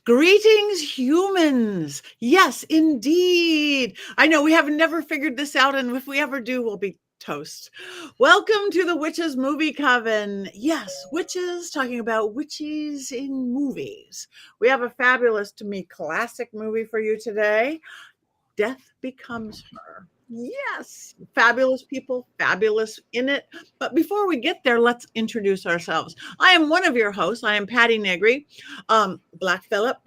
Greetings, humans. Yes, indeed. I know we have never figured this out, and if we ever do, we'll be toast. Welcome to the Witches Movie Coven. Yes, witches, talking about witches in movies. We have a fabulous, to me, classic movie for you today. Death Becomes Her. Yes, fabulous people, fabulous in it. But before we get there, let's introduce ourselves. I am one of your hosts. I am Patti Negri, Black Phillip,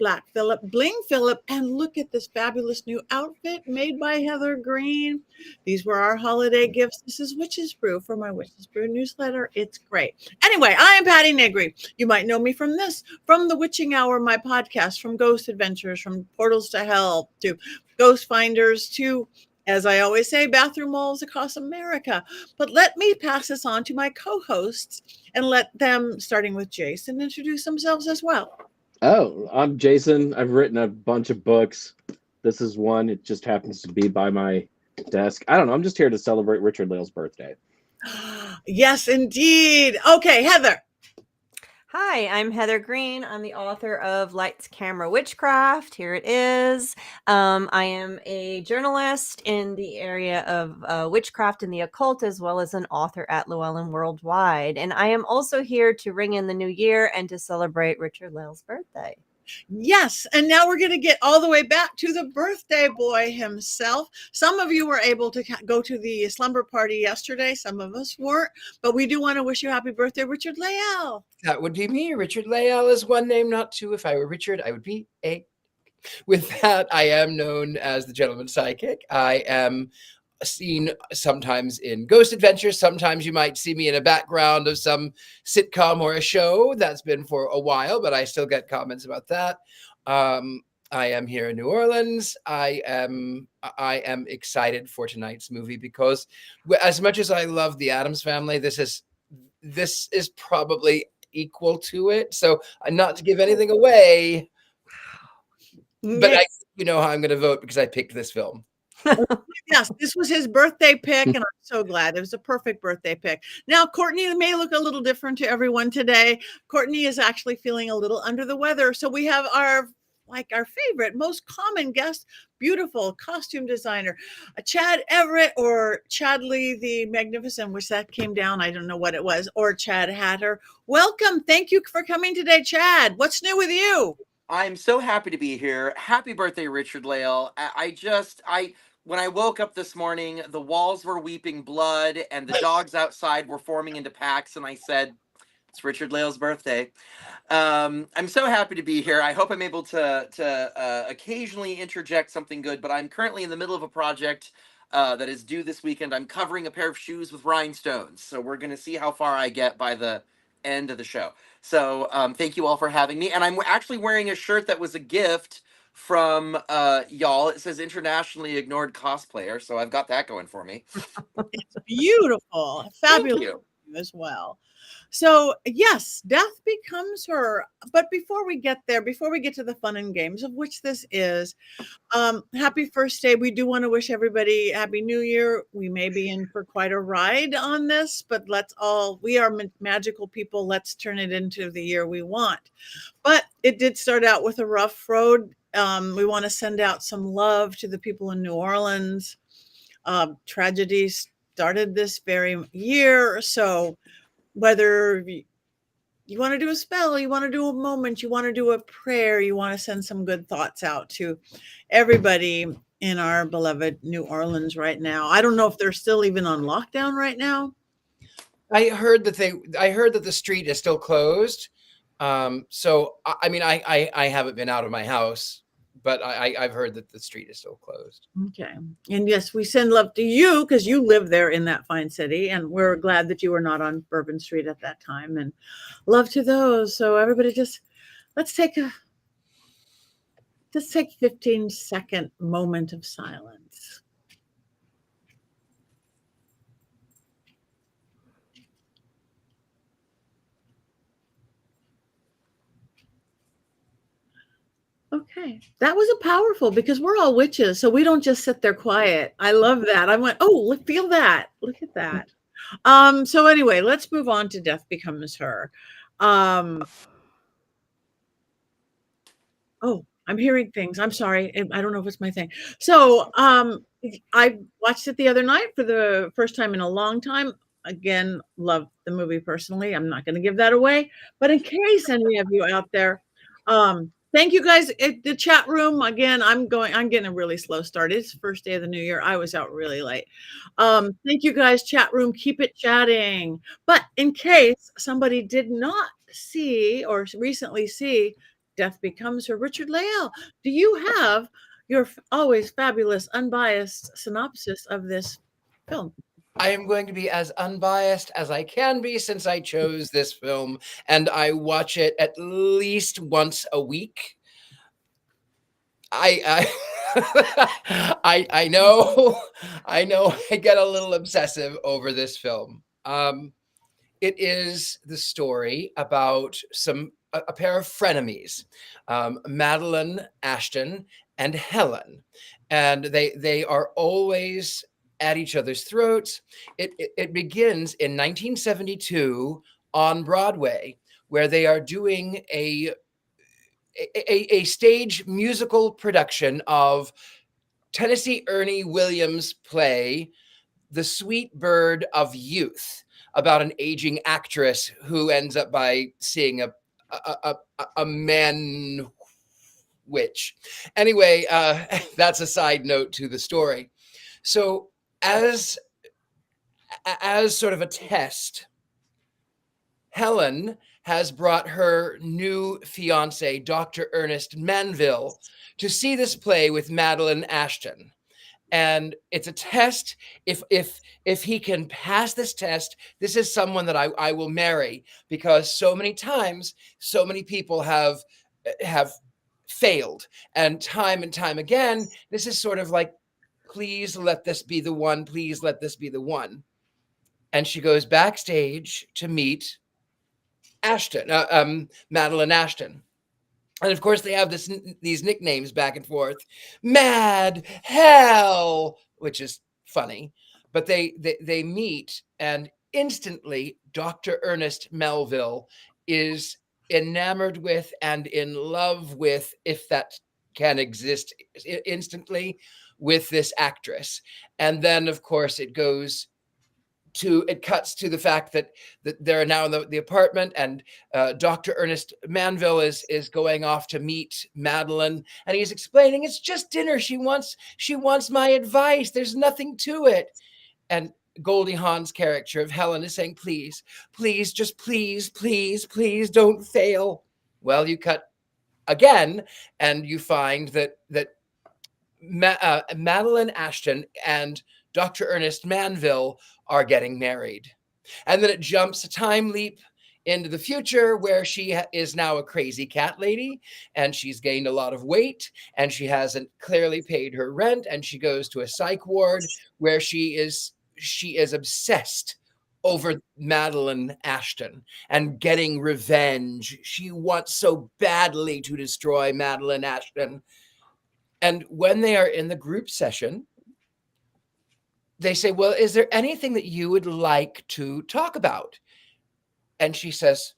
Bling Phillip, and look at this fabulous new outfit made by Heather Greene. These were our holiday gifts. This is Witches Brew for my Witches Brew newsletter. It's great. Anyway, I am Patti Negri. You might know me from this, from The Witching Hour, my podcast, from Ghost Adventures, from Portals to Hell, to Ghost Finders, to, as I always say, bathroom walls across America. But let me pass this on to my co-hosts and let them, starting with Jason, introduce themselves as well. Oh, I'm Jason. I've written a bunch of books. This is one. It just happens to be by my desk. I don't know. I'm just here to celebrate Richard-Lael's birthday. Yes, indeed. Okay, Heather. Hi, I'm Heather Greene. I'm the author of Lights, Camera, Witchcraft. Here it is. I am a journalist in the area of witchcraft and the occult, as well as an author at Llewellyn Worldwide. And I am also here to ring in the new year and to celebrate Richard-Lael's birthday. Yes, and now we're going to get all the way back to the birthday boy himself. Some of you were able to go to the slumber party yesterday. Some of us weren't, but we do want to wish you happy birthday, Richard-Lael. That would be me. Richard-Lael is one name, not two. If I were Richard, I would be a. With that, I am known as the Gentleman Psychic. I am seen sometimes in Ghost Adventures. Sometimes you might see me in a background of some sitcom or a show. That's been for a while, but I still get comments about that. I am here in New Orleans. I am excited for tonight's movie because as much as I love the Addams Family, this is probably equal to it. So not to give anything away, but you know how I'm going to vote because I picked this film. Yes, this was his birthday pick, and I'm so glad. It was a perfect birthday pick. Now, Courtney may look a little different to everyone today. Courtney is actually feeling a little under the weather. So we have our favorite, most common guest, beautiful costume designer, Chad Everett, or Chadley the Magnificent, which that came down, I don't know what it was, or Chad Hatter. Welcome. Thank you for coming today, Chad. What's new with you? I'm so happy to be here. Happy birthday, Richard-Lael. When I woke up this morning, the walls were weeping blood and the dogs outside were forming into packs. And I said, it's Richard-Lael's birthday. I'm so happy to be here. I hope I'm able to occasionally interject something good, but I'm currently in the middle of a project that is due this weekend. I'm covering a pair of shoes with rhinestones. So we're going to see how far I get by the end of the show. So thank you all for having me. And I'm actually wearing a shirt that was a gift from y'all. It says Internationally Ignored Cosplayer. So I've got that going for me. It's beautiful. Fabulous. Thank you as well. So yes, Death Becomes Her. But before we get there, before we get to the fun and games, of which this is, happy first day. We do want to wish everybody Happy New Year. We may be in for quite a ride on this, but we are magical people. Let's turn it into the year we want. But it did start out with a rough road. We want to send out some love to the people in New Orleans. Tragedy started this very year. So whether you want to do a spell, you want to do a moment, you want to do a prayer, you want to send some good thoughts out to everybody in our beloved New Orleans right now. I don't know if they're still even on lockdown right now. I heard that the street is still closed. So I mean, I haven't been out of my house, but I've heard that the street is still closed. Okay. And yes, we send love to you because you live there in that fine city. And we're glad that you were not on Bourbon Street at that time. And love to those. So everybody let's take a 15-second moment of silence. Okay, that was a powerful, because we're all witches, so we don't just sit there quiet. I love that. I went, oh, feel that. Look at that. So anyway, let's move on to Death Becomes Her. Oh, I'm hearing things. I'm sorry. I don't know if it's my thing. So, I watched it the other night for the first time in a long time. Again, love the movie personally. I'm not going to give that away, but in case any of you out there, thank you guys. The chat room again. I'm getting a really slow start. It's the first day of the new year. I was out really late. Thank you guys. Chat room. Keep it chatting. But in case somebody did not see or recently see Death Becomes Her, Richard-Lael, do you have your always fabulous, unbiased synopsis of this film? I am going to be as unbiased as I can be since I chose this film, and I watch it at least once a week. I I know I get a little obsessive over this film. It is the story about a pair of frenemies, Madeline Ashton and Helen, and they are always at each other's throats. It begins in 1972 on Broadway, where they are doing a stage musical production of Tennessee Ernie Williams' play, The Sweet Bird of Youth, about an aging actress who ends up by seeing a man witch. Anyway, that's a side note to the story. So as sort of a test, Helen has brought her new fiance, Dr. Ernest Manville, to see this play with Madeline Ashton. And it's a test. If he can pass this test, this is someone that I will marry, because so many times, so many people have failed, and time again, this is sort of like, please let this be the one. Please let this be the one. And she goes backstage to meet Ashton, Madeline Ashton. And of course, they have these nicknames back and forth, Mad Hell, which is funny. But they meet, and instantly, Dr. Ernest Melville is enamored with and in love with, if that can exist instantly, with this actress. And then, of course, it cuts to the fact that they're now in the apartment, and Dr. Ernest Manville is going off to meet Madeline, and he's explaining, it's just dinner. She wants my advice. There's nothing to it. And Goldie Hawn's character of Helen is saying, please, just please, don't fail. Well, you cut again, and you find that Madeline Ashton and Dr. Ernest Manville are getting married. And then it jumps a time leap into the future, where she is now a crazy cat lady, and she's gained a lot of weight, and she hasn't clearly paid her rent, and she goes to a psych ward where she is obsessed over Madeline Ashton and getting revenge. She wants so badly to destroy Madeline Ashton. And when they are in the group session, they say, well, is there anything that you would like to talk about? And she says,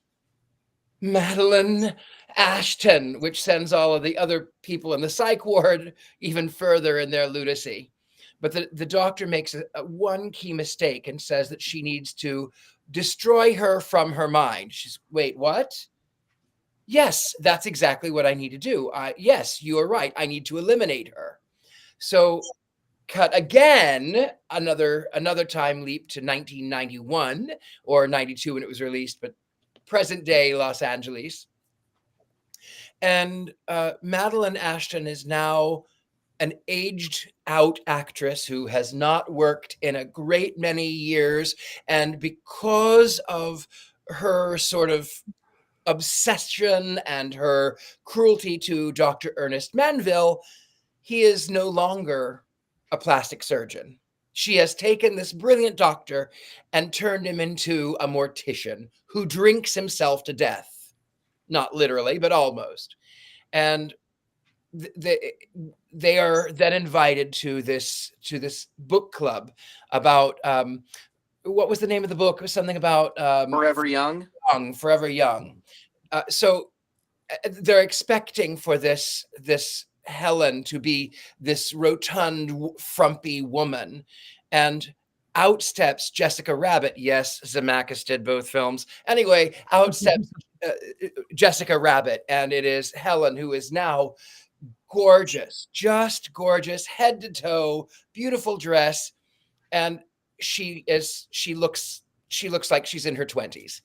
Madeline Ashton, which sends all of the other people in the psych ward even further in their lunacy. But the doctor makes one key mistake and says that she needs to destroy her from her mind. She's, wait, what? Yes, that's exactly what I need to do. Yes, you are right. I need to eliminate her. So cut again, another time leap to 1991 or 92 when it was released, but present day Los Angeles. And Madeline Ashton is now an aged out actress who has not worked in a great many years. And because of her sort of obsession and her cruelty to Dr. Ernest Manville, he is no longer a plastic surgeon. She has taken this brilliant doctor and turned him into a mortician who drinks himself to death. Not literally, but almost. And they are then invited to this book club about what was the name of the book? It was something about Forever Young. Forever Young. So they're expecting for this Helen to be this rotund, frumpy woman, and out steps Jessica Rabbit. Yes, Zemeckis did both films. Anyway, out steps Jessica Rabbit, and it is Helen, who is now gorgeous, just gorgeous, head to toe, beautiful dress, and she looks like she's in her 20s.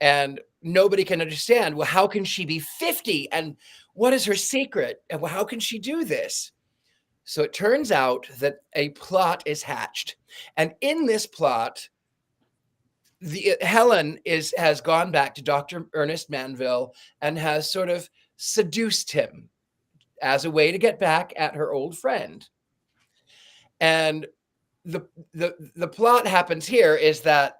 And nobody can understand, well, how can she be 50? And what is her secret? And how can she do this? So it turns out that a plot is hatched. And in this plot, Helen has gone back to Dr. Ernest Manville and has sort of seduced him as a way to get back at her old friend. And the plot happens here is that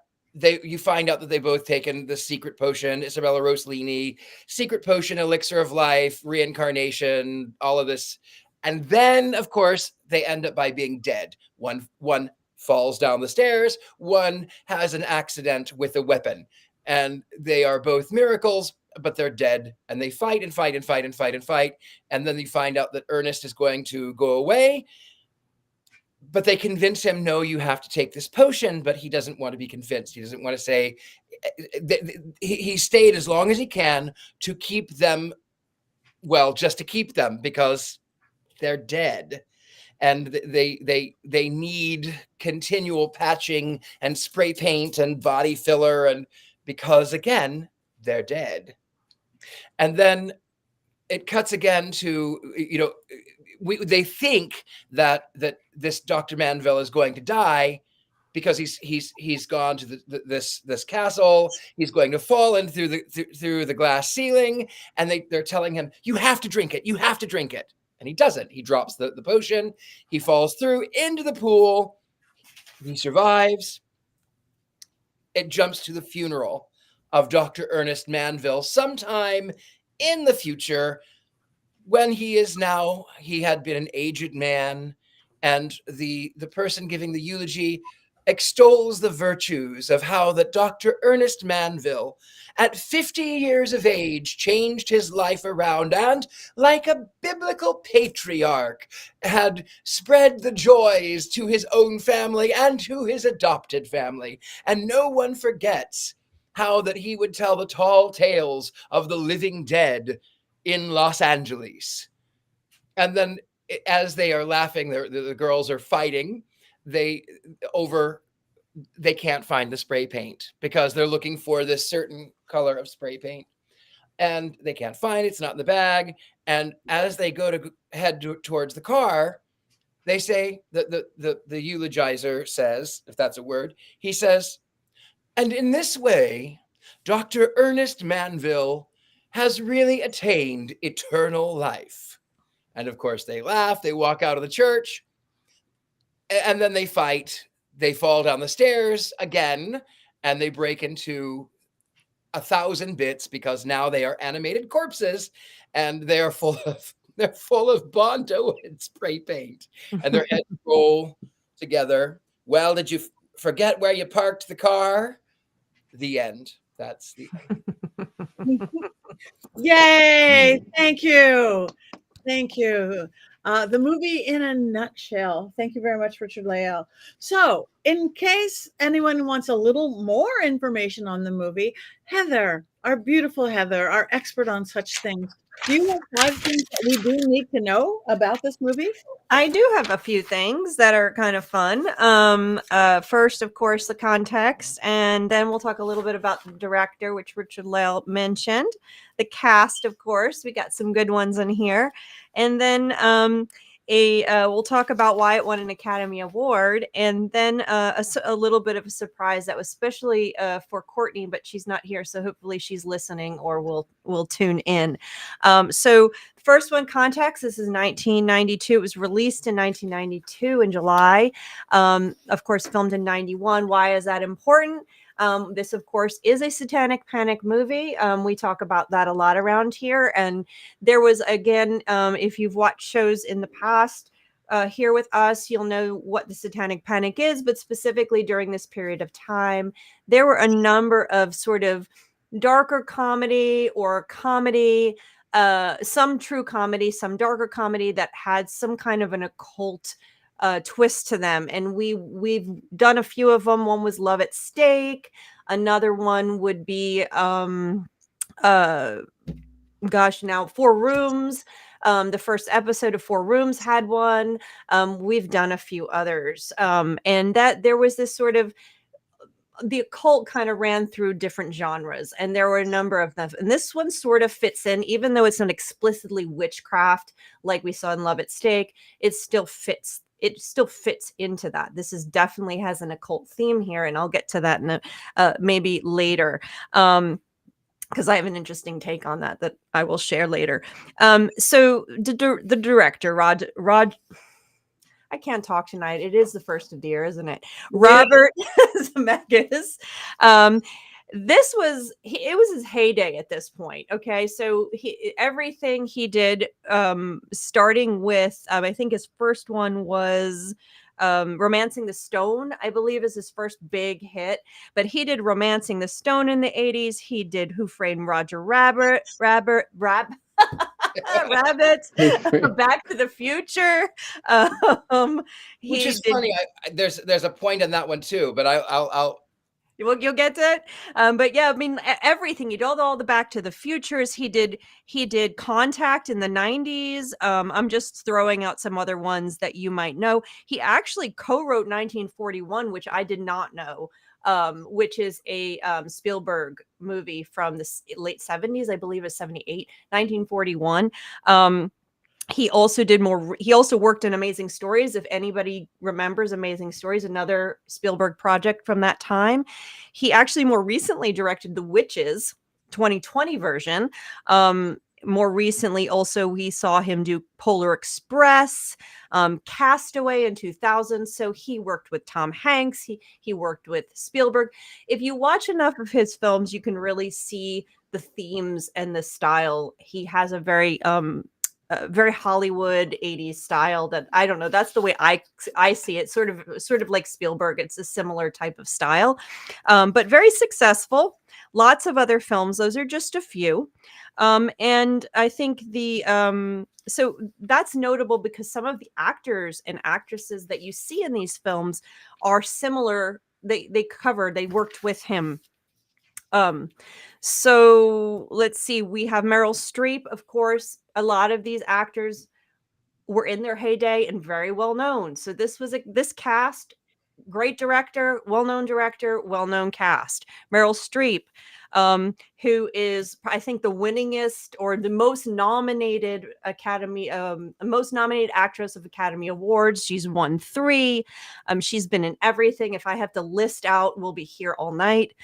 you find out that they both taken the secret potion, Isabella Rossellini, secret potion, elixir of life, reincarnation, all of this. And then, of course, they end up by being dead. One falls down the stairs, one has an accident with a weapon. And they are both miracles, but they're dead. And they fight and fight and fight and fight and fight. And then they find out that Ernest is going to go away. But they convince him, no, you have to take this potion, but he doesn't want to be convinced. He doesn't want to say, he stayed as long as he can to keep them, well, just to keep them, because they're dead. And they need continual patching and spray paint and body filler, and because, again, they're dead. And then it cuts again to, they think that this Dr. Manville is going to die because he's gone to this castle. He's going to fall in through the glass ceiling, and they're telling him, you have to drink it. You have to drink it. And he doesn't. He drops the potion. He falls through into the pool. He survives. It jumps to the funeral of Dr. Ernest Manville sometime in the future, when he had been an aged man, and the person giving the eulogy extols the virtues of how that Dr. Ernest Manville, at 50 years of age, changed his life around and, like a biblical patriarch, had spread the joys to his own family and to his adopted family. And no one forgets how that he would tell the tall tales of the living dead in Los Angeles. And then as they are laughing, the girls are fighting. They can't find the spray paint because they're looking for this certain color of spray paint, and they can't find it. It's not in the bag. And as they go to head towards the car, they say that the eulogizer says, if that's a word, he says, and in this way, Dr. Ernest Manville has really attained eternal life. And of course they laugh, they walk out of the church, and then they fight. They fall down the stairs again, and they break into 1,000 bits because now they are animated corpses, and they're full of Bondo and spray paint, and their heads roll together. Well, did you forget where you parked the car? The end. That's the end. Yay! Thank you. Thank you. The movie in a nutshell. Thank you very much, Richard-Lael. So, in case anyone wants a little more information on the movie, Heather, our beautiful Heather, our expert on such things, do you have 5 things that we do need to know about this movie? I do have a few things that are kind of fun. First, of course, the context, and then we'll talk a little bit about the director, which Richard-Lael mentioned. The cast, of course, we got some good ones in here. And then we'll talk about why it won an Academy Award, and then a little bit of a surprise that was especially for Courtney, but she's not here, so hopefully she's listening or will tune in. So first one, context. This is 1992. It was released in 1992 in July. Of course, filmed in 91. Why is that important? This, of course, is a satanic panic movie. We talk about that a lot around here. And there was, again, if you've watched shows in the past here with us, you'll know what the satanic panic is. But specifically during this period of time, there were a number of sort of darker comedy or comedy some true comedy, some darker comedy that had some kind of an occult twist to them. And we've done a few of them. One was Love at Stake. Another one would be now 4 Rooms. The first episode of 4 Rooms had one. We've done a few others. And that there was this sort of, the occult kind of ran through different genres, and there were a number of them. And this one sort of fits in, even though it's not explicitly witchcraft like we saw in Love at Stake. It still fits. It still fits into that. This is definitely has an occult theme here, and I'll get to that in maybe later. Because I have an interesting take on that I will share later. So the director, Rod, I can't talk tonight. It is the 1st of the year, isn't it? Robert Zemeckis. This was it was his heyday at this point. Okay, so everything he did, starting with I think his first one was Romancing the Stone, I believe, is his first big hit. But he did Romancing the Stone in the 80s. He did Who Framed Roger Rabbit, Rabbit, Back to the Future. Which is funny. There's a point in that one too, but I'll you'll get to it. But yeah, I mean, everything. He did all the Back to the Futures. He did Contact in the 90s. I'm just throwing out some other ones that you might know. He actually co-wrote 1941, which I did not know, which is a Spielberg movie from the late 70s. I believe it's 78, 1941. He also he also worked in Amazing Stories. If anybody remembers Amazing Stories, another Spielberg project from that time. He actually more recently directed The Witches 2020 version. More recently, also, we saw him do Polar Express, Castaway in 2000. So he worked with Tom Hanks. He worked with Spielberg. If you watch enough of his films, you can really see the themes and the style. He has a very Hollywood 80s style that, I don't know, that's the way I see it, sort of like Spielberg. It's a similar type of style, but very successful. Lots of other films. Those are just a few. And I think so that's notable because some of the actors and actresses that you see in these films are similar. They worked with him. So let's see, we have Meryl Streep, of course. A lot of these actors were in their heyday and very well known. So this cast, great director, well-known cast. Meryl Streep, who is, I think, the winningest or the most nominated actress of Academy Awards. She's won 3. She's been in everything. If I have to list out, we'll be here all night.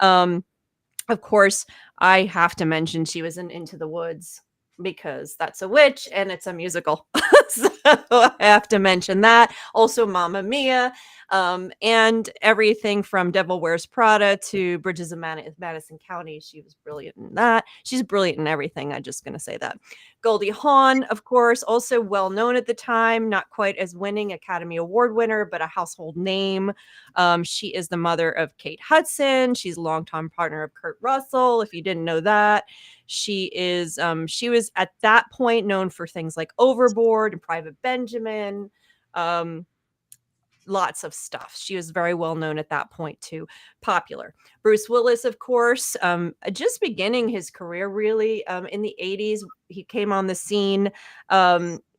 Of course, I have to mention she was in Into the Woods because that's a witch and it's a musical. So I have to mention that. Also, Mamma Mia, and everything from Devil Wears Prada to Bridges of Madison County. She was brilliant in that. She's brilliant in everything. I'm just going to say that. Goldie Hawn, of course, also well known at the time, not quite as winning Academy Award winner, but a household name. She is the mother of Kate Hudson. She's a longtime partner of Kurt Russell. If you didn't know that, she was at that point known for things like Overboard and Private Benjamin. Lots of stuff. She was very well known at that point too. Popular. Bruce Willis, of course, just beginning his career really in the 80s. He came on the scene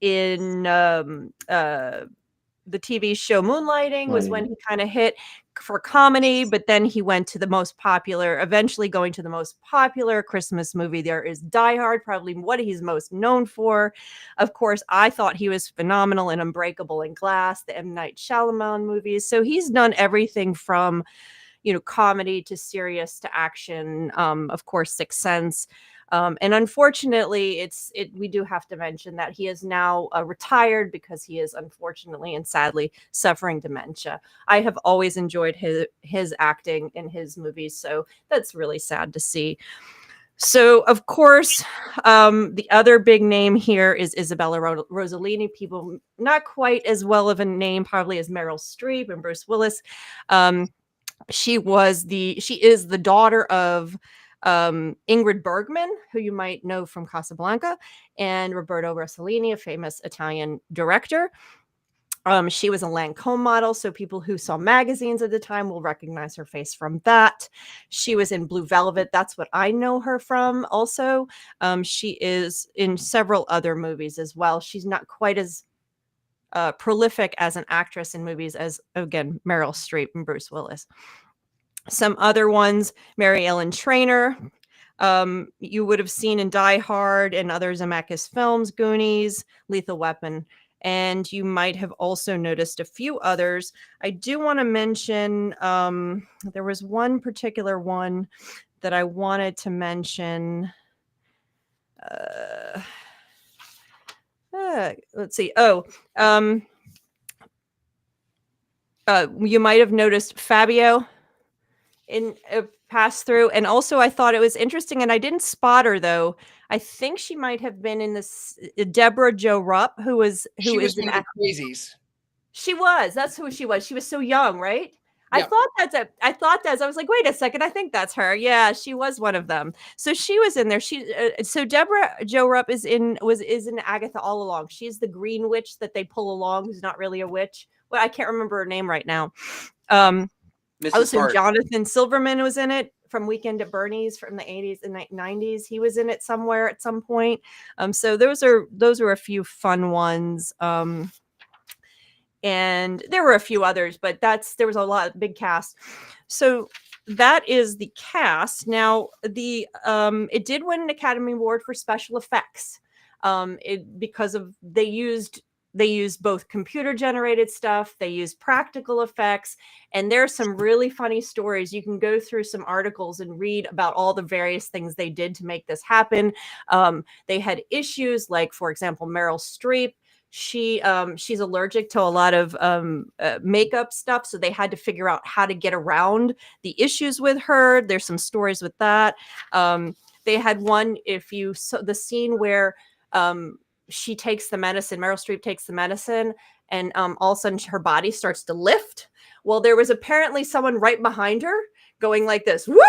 in the TV show Moonlighting was when he kind of hit for comedy, but then he went to eventually going to the most popular Christmas movie there is, Die Hard, probably what he's most known for. Of course, I thought he was phenomenal in Unbreakable and Glass, the M. Night Shyamalan movies. So he's done everything from, comedy to serious to action. Of course, Sixth Sense. And unfortunately, we do have to mention that he is now retired because he is unfortunately and sadly suffering dementia. I have always enjoyed his acting in his movies, so that's really sad to see. So, of course, the other big name here is Isabella Rossellini. People not quite as well of a name probably as Meryl Streep and Bruce Willis. She is the daughter of Ingrid Bergman, who you might know from Casablanca, and Roberto Rossellini, a famous Italian director. She was a Lancôme model, so people who saw magazines at the time will recognize her face from that. She was in Blue Velvet. That's what I know her from also. She is in several other movies as well. She's not quite as prolific as an actress in movies as, again, Meryl Streep and Bruce Willis. Some other ones, Mary Ellen Trainor, you would have seen in Die Hard and other Zemeckis films, Goonies, Lethal Weapon, and you might have also noticed a few others. I do want to mention, there was one particular one that I wanted to mention. Let's see. You might have noticed Fabio in pass through, and also I thought it was interesting, and I didn't spot her though. I think she might have been in this Deborah Jo Rupp, who was one of the crazies. She was. That's who she was. She was so young, right? Yeah. I thought that's. I was like, wait a second. I think that's her. Yeah, she was one of them. So she was in there. So Deborah Jo Rupp is in Agatha all along. She's the green witch that they pull along, who's not really a witch. Well, I can't remember her name right now. Also, Hart. Jonathan Silverman was in it from Weekend at Bernie's from the 80s and 90s. He was in it somewhere at some point. So those are a few fun ones. And there were a few others, but there was a lot big cast. So that is the cast. Now it did win an Academy Award for special effects. Because of they used both computer generated stuff, they used practical effects, and there's some really funny stories. You can go through some articles and read about all the various things they did to make this happen. They had issues like, for example, Meryl Streep. She's allergic to a lot of makeup stuff, so they had to figure out how to get around the issues with her. There's some stories with that. They had one, if you saw the scene where she takes the medicine, Meryl Streep takes the medicine, and all of a sudden her body starts to lift. Well, there was apparently someone right behind her going like this, whoop,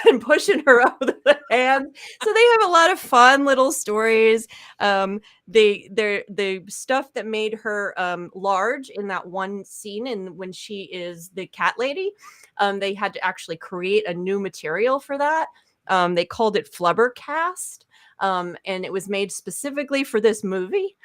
and pushing her up with the hand. So they have a lot of fun little stories. The stuff that made her large in that one scene, and when she is the cat lady, they had to actually create a new material for that. They called it Flubber Cast. And it was made specifically for this movie.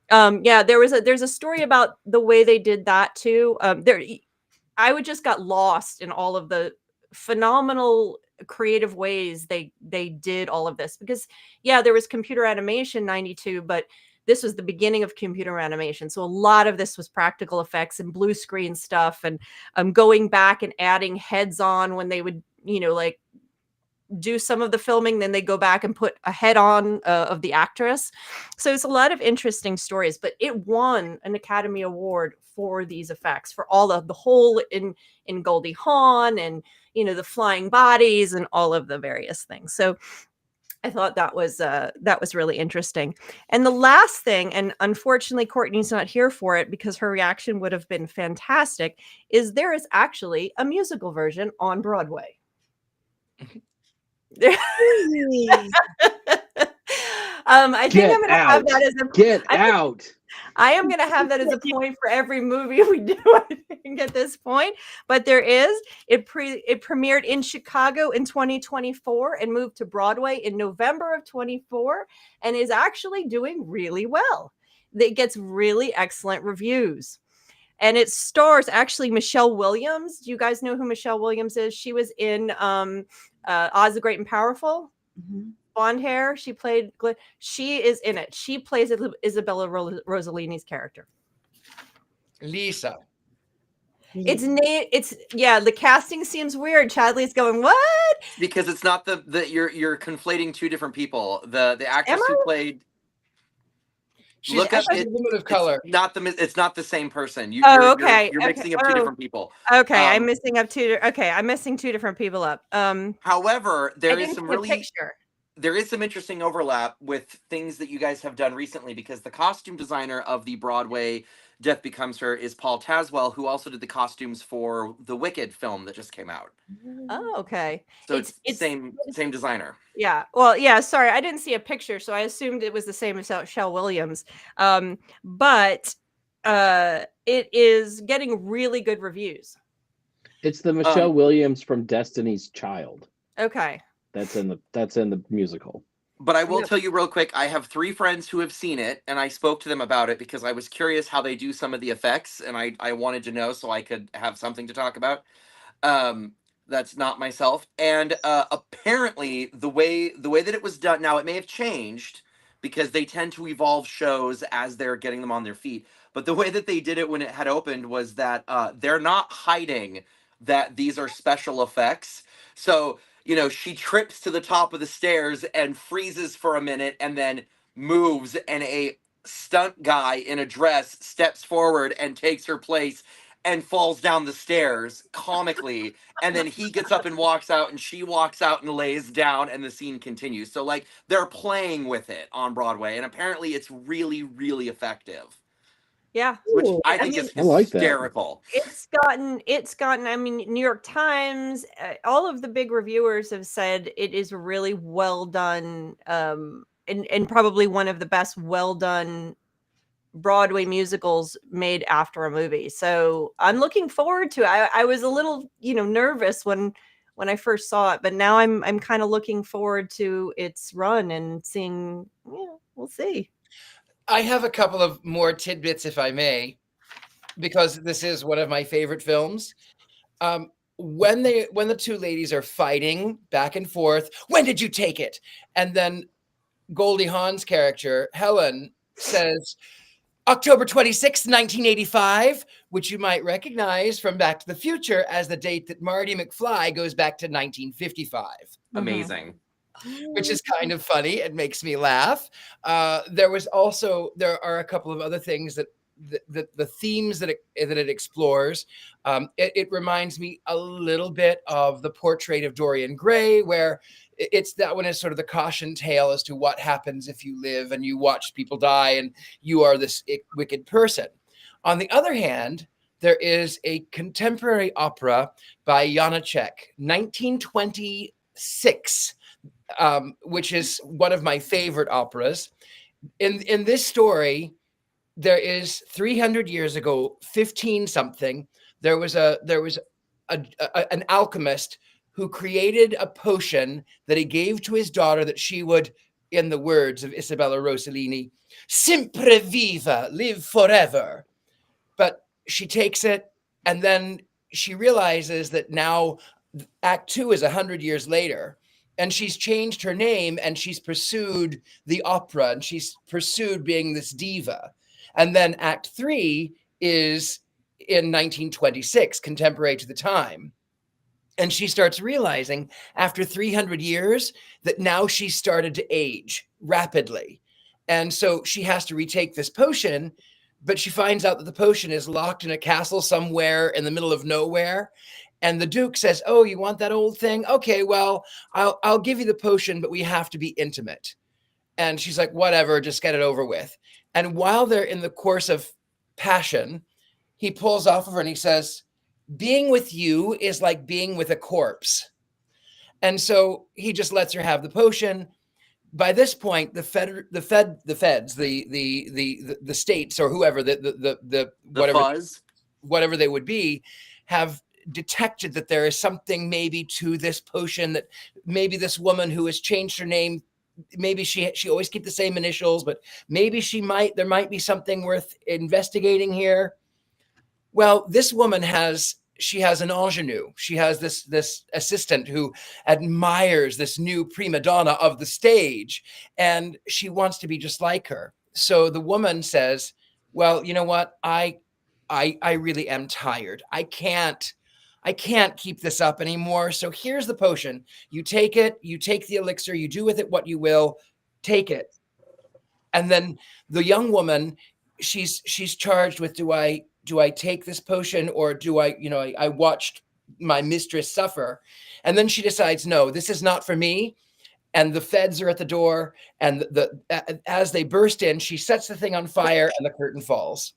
There's a story about the way they did that too. I would just got lost in all of the phenomenal creative ways they did all of this, because there was computer animation 92, but this was the beginning of computer animation. So a lot of this was practical effects and blue screen stuff, and going back and adding heads on when they would, like do some of the filming, then they go back and put a head on of the actress. So it's a lot of interesting stories, but it won an Academy Award for these effects, for all of the hole in Goldie Hawn, and the flying bodies and all of the various things. So I thought that was really interesting. And the last thing, and unfortunately Courtney's not here for it because her reaction would have been fantastic, is there is actually a musical version on Broadway. I think I'm going to have that as I am going to have that as a point for every movie we do, I think, at this point. But it premiered in Chicago in 2024 and moved to Broadway in November of 24, and is actually doing really well. It gets really excellent reviews. And it stars actually Michelle Williams. Do you guys know who Michelle Williams is? She was in Oz the Great and Powerful. Mm-hmm. Blonde hair. She is in it. She plays Isabella Rossellini's character. Lisa. The casting seems weird. Chadley's going, what? Because it's not you're conflating two different people. The actress who played. She's actually a woman of color. It's not the same person. Okay. You're mixing up two different people. Okay, I'm missing two different people up. However, there is some interesting overlap with things that you guys have done recently, because the costume designer of the Broadway Death Becomes Her is Paul Tazwell, who also did the costumes for the Wicked film that just came out. Oh, okay. So it's same designer. Yeah. Well, yeah, sorry. I didn't see a picture, so I assumed it was the same as Shel Williams. But it is getting really good reviews. It's the Michelle Williams from Destiny's Child. Okay. That's in the musical. But I will tell you real quick, I have 3 friends who have seen it, and I spoke to them about it because I was curious how they do some of the effects, and I wanted to know so I could have something to talk about. That's not myself. And apparently the way that it was done, now it may have changed because they tend to evolve shows as they're getting them on their feet. But the way that they did it when it had opened was that they're not hiding that these are special effects. So, you know, she trips to the top of the stairs and freezes for a minute and then moves, and a stunt guy in a dress steps forward and takes her place and falls down the stairs comically, and then he gets up and walks out, and she walks out and lays down, and the scene continues. So like they're playing with it on Broadway, and apparently it's really, really effective. Yeah. Which I think is hysterical. It's gotten, I mean, New York Times, all of the big reviewers have said it is really well done, and probably one of the best well done Broadway musicals made after a movie. So I'm looking forward to it. I was a little, nervous when I first saw it, but now I'm kind of looking forward to its run and seeing, we'll see. I have a couple of more tidbits, if I may, because this is one of my favorite films. When the 2 ladies are fighting back and forth, when did you take it? And then Goldie Hawn's character, Helen, says, October 26th, 1985, which you might recognize from Back to the Future as the date that Marty McFly goes back to 1955. Amazing. Which is kind of funny. It makes me laugh. There are a couple of other things that the themes that it explores. It reminds me a little bit of The Portrait of Dorian Gray, where that one is sort of the caution tale as to what happens if you live and you watch people die and you are this wicked person. On the other hand, there is a contemporary opera by Janacek, 1926, which is one of my favorite operas. In this story, there is 300 years ago, 15 something, there was an alchemist who created a potion that he gave to his daughter that she would, in the words of Isabella Rossellini, sempre viva, live forever. But she takes it, and then she realizes that now Act 2 is 100 years later, and she's changed her name, and she's pursued the opera, and she's pursued being this diva. And then Act 3 is in 1926, contemporary to the time. And she starts realizing after 300 years that now she's started to age rapidly. And so she has to retake this potion, but she finds out that the potion is locked in a castle somewhere in the middle of nowhere. And the Duke says, oh, you want that old thing? Okay, well, I'll give you the potion, but we have to be intimate. And she's like, whatever, just get it over with. And while they're in the course of passion, he pulls off of her and he says, being with you is like being with a corpse. And so he just lets her have the potion. By this point, the feds, the states, or whoever, whatever they would be, have detected that there is something maybe to this potion, that maybe this woman who has changed her name, maybe she always keep the same initials, but maybe there might be something worth investigating here. Well, this woman has an ingenue. She has this assistant who admires this new prima donna of the stage, and she wants to be just like her. So the woman says, well, you know what? I really am tired. I can't keep this up anymore. So here's the potion. You take it, you take the elixir, you do with it what you will, take it. And then the young woman, she's charged with, do I take this potion, or do I watched my mistress suffer? And then she decides, no, this is not for me. And the feds are at the door, and as they burst in, she sets the thing on fire and the curtain falls.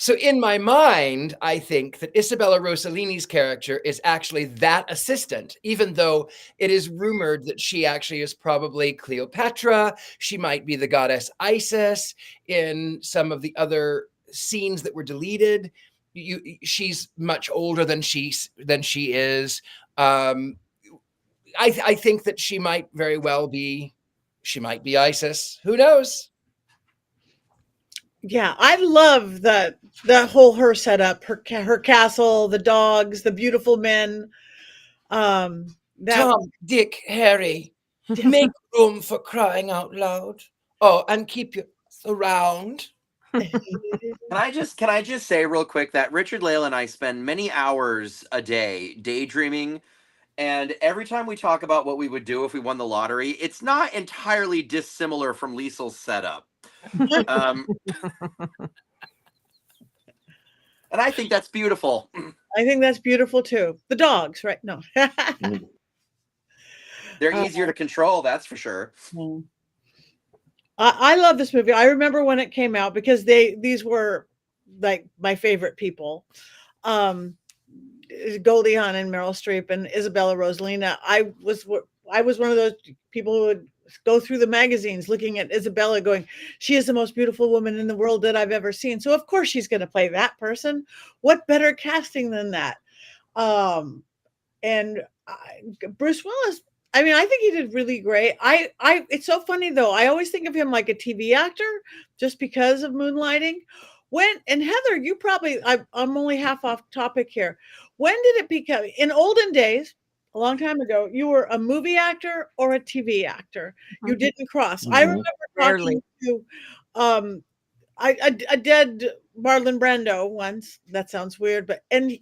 So in my mind, I think that Isabella Rossellini's character is actually that assistant, even though it is rumored that she actually is probably Cleopatra. She might be the goddess Isis in some of the other scenes that were deleted. She's much older than she is. I think that she might very well be. She might be Isis. Who knows? Yeah, I love the whole her setup, her castle, the dogs, the beautiful men. That Tom, Dick, Harry, make room for crying out loud. Oh, and keep your around. Can I just say real quick that Richard-Lael and I spend many hours a day daydreaming, and every time we talk about what we would do if we won the lottery, it's not entirely dissimilar from Liesel's setup. And I think that's beautiful. I think that's beautiful too. The dogs, right? No. They're easier to control, that's for sure. I love this movie. I remember when it came out because these were like my favorite people. Goldie Hawn and Meryl Streep and Isabella Rossellini. I was one of those people who would go through the magazines looking at Isabella going, she is the most beautiful woman in the world that I've ever seen. So of course she's going to play that person. What better casting than that? Bruce Willis, I mean, I think he did really great. It's so funny though. I always think of him like a TV actor just because of Moonlighting. And Heather, you probably, I'm only half off topic here. When did it become, in olden days, a long time ago, you were a movie actor or a TV actor. You didn't cross. I remember talking to a dead Marlon Brando once. That sounds weird, and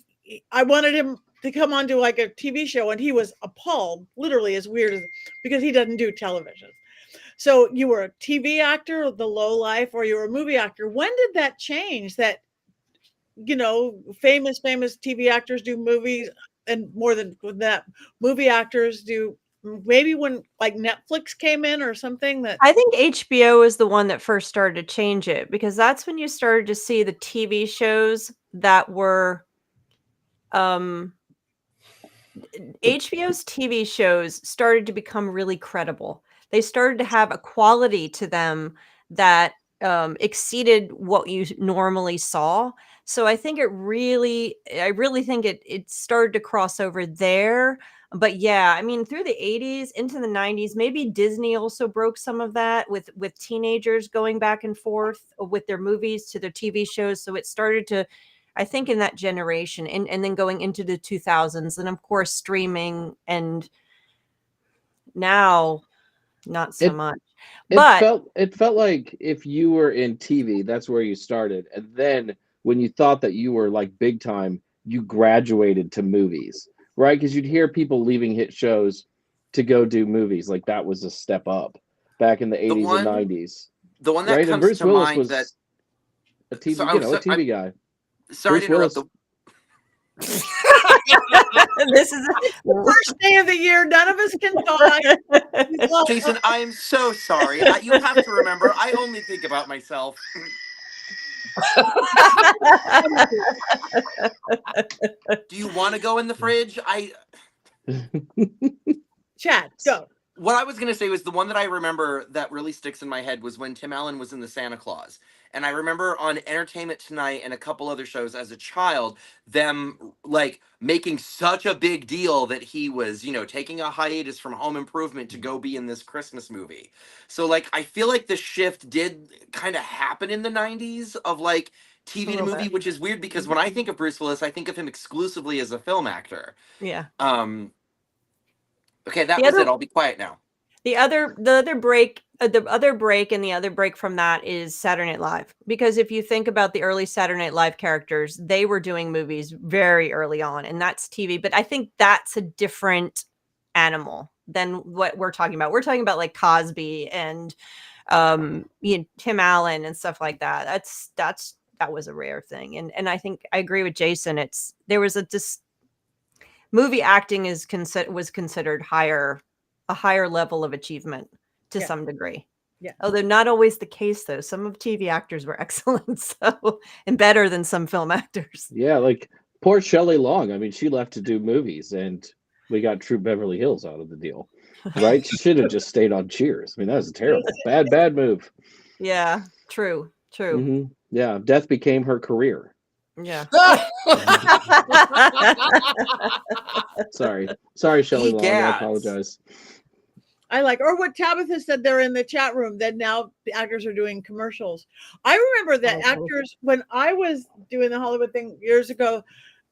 I wanted him to come onto like a TV show, and he was appalled, literally as weird as, because he doesn't do television. So you were a TV actor, the low life, or you were a movie actor. When did that change? That, famous TV actors do movies, and more than that, movie actors do, maybe when like Netflix came in or something. That I think HBO is the one that first started to change it, because that's when you started to see the TV shows that were HBO's TV shows started to become really credible. They started to have a quality to them that exceeded what you normally saw. So I think I really think it started to cross over there. But yeah, I mean, through the 80s into the 90s, maybe Disney also broke some of that with teenagers going back and forth with their movies to their TV shows. So it started to, I think, in that generation, and then going into the 2000s, and of course streaming, and now not so much. But it felt like if you were in TV, that's where you started, and then when you thought that you were like big time, you graduated to movies, right? Because you'd hear people leaving hit shows to go do movies. Like that was a step up back in the 80s and 90s. The one that right? comes And Bruce to Willis mind was that a TV, so, a TV guy. Sorry Bruce to interrupt. this is first day of the year, none of us can talk. Jason, I'm so sorry. You have to remember, I only think about myself. Do you want to go in the fridge? Chad, go. What I was going to say was the one that I remember that really sticks in my head was when Tim Allen was in the Santa Claus. And I remember on Entertainment Tonight and a couple other shows as a child, them like making such a big deal that he was, taking a hiatus from Home Improvement to go be in this Christmas movie. So like, I feel like the shift did kind of happen in the 90s of like TV to movie, which is weird because when I think of Bruce Willis, I think of him exclusively as a film actor. Yeah. Okay, that was it. I'll be quiet now. The other break and the other break from that is Saturday Night Live. Because if you think about the early Saturday Night Live characters, they were doing movies very early on, and that's TV. But I think that's a different animal than what we're talking about. We're talking about like Cosby and Tim Allen and stuff like that. That was a rare thing. And I think I agree with Jason. Movie acting was considered a higher level of achievement to some degree. Although not always the case, though. Some of TV actors were excellent, so and better than some film actors. Yeah, like poor Shelley Long. I mean, she left to do movies, and we got True Beverly Hills out of the deal, right? She should have just stayed on Cheers. I mean, that was a terrible, bad move. Yeah, true. Yeah, death became her career. Yeah. Sorry, Shelley Long. I apologize. I like, or what Tabitha said there in the chat room, that now the actors are doing commercials. I remember that actors, when I was doing the Hollywood thing years ago,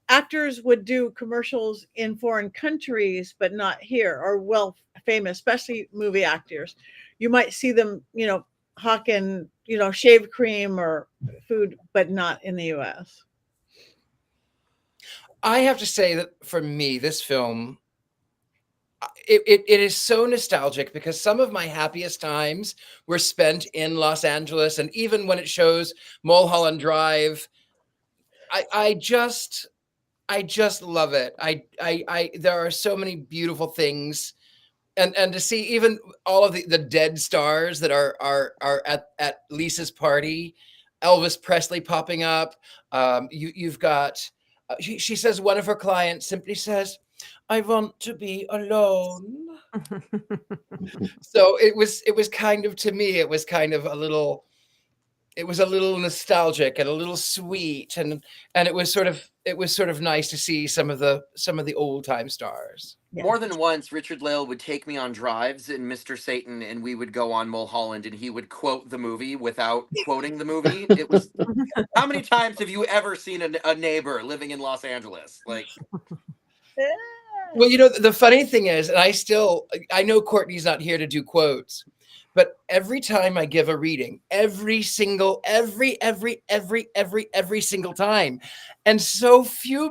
actors would do commercials in foreign countries, but not here, or well famous, especially movie actors. You might see them, hawking, shave cream or food, but not in the US. I have to say that for me, this film, it is so nostalgic because some of my happiest times were spent in Los Angeles, and even when it shows Mulholland Drive, I just love it. I there are so many beautiful things, and to see even all of the dead stars that are at Lisa's party, Elvis Presley popping up. You've got. She says one of her clients simply says, "I want to be alone." So it was kind of, to me, it was kind of a little nostalgic and a little sweet, and it was sort of nice to see some of the old time stars. Yeah. More than once, Richard-Lael would take me on drives in Mr. Satan, and we would go on Mulholland, and he would quote the movie without quoting the movie. It was, how many times have you ever seen a neighbor living in Los Angeles? Like, well, the funny thing is, and I know Courtney's not here to do quotes, but every time I give a reading, every single time, and so few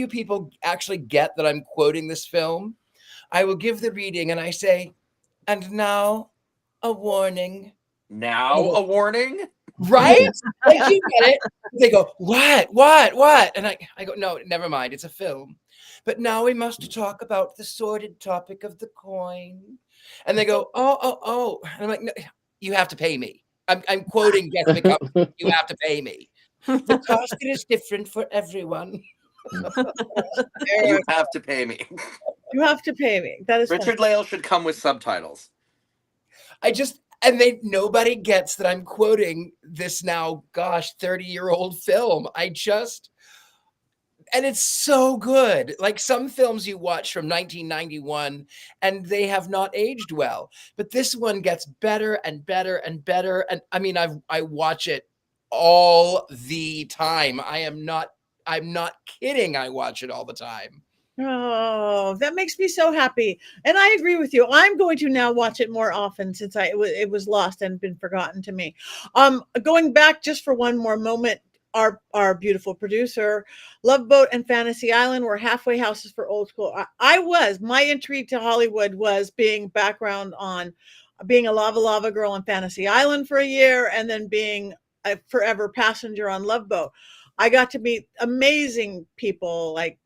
people actually get that I'm quoting this film, I will give the reading and I say, "And now a warning." now a warning? Right? Like, you get it. They go, what? And I go, "No, never mind. It's a film. But now we must talk about the sordid topic of the coin." And they go, oh. And I'm like, "No, you have to pay me." I'm quoting Guess McCup. "You have to pay me. The cost is different for everyone." You have to pay me. You have to pay me. That is Richard-Lael should come with subtitles. Nobody gets that I'm quoting this now, 30-year-old film. And it's so good. Like some films you watch from 1991 and they have not aged well, but this one gets better and better and better. And I mean, I watch it all the time. I'm not kidding. I watch it all the time. Oh, that makes me so happy. And I agree with you. I'm going to now watch it more often since it was lost and been forgotten to me. Going back just for one more moment, our beautiful producer, Love Boat and Fantasy Island were halfway houses for old school. My entry to Hollywood was being background on being a lava girl on Fantasy Island for a year, and then being a forever passenger on Love Boat. I got to meet amazing people like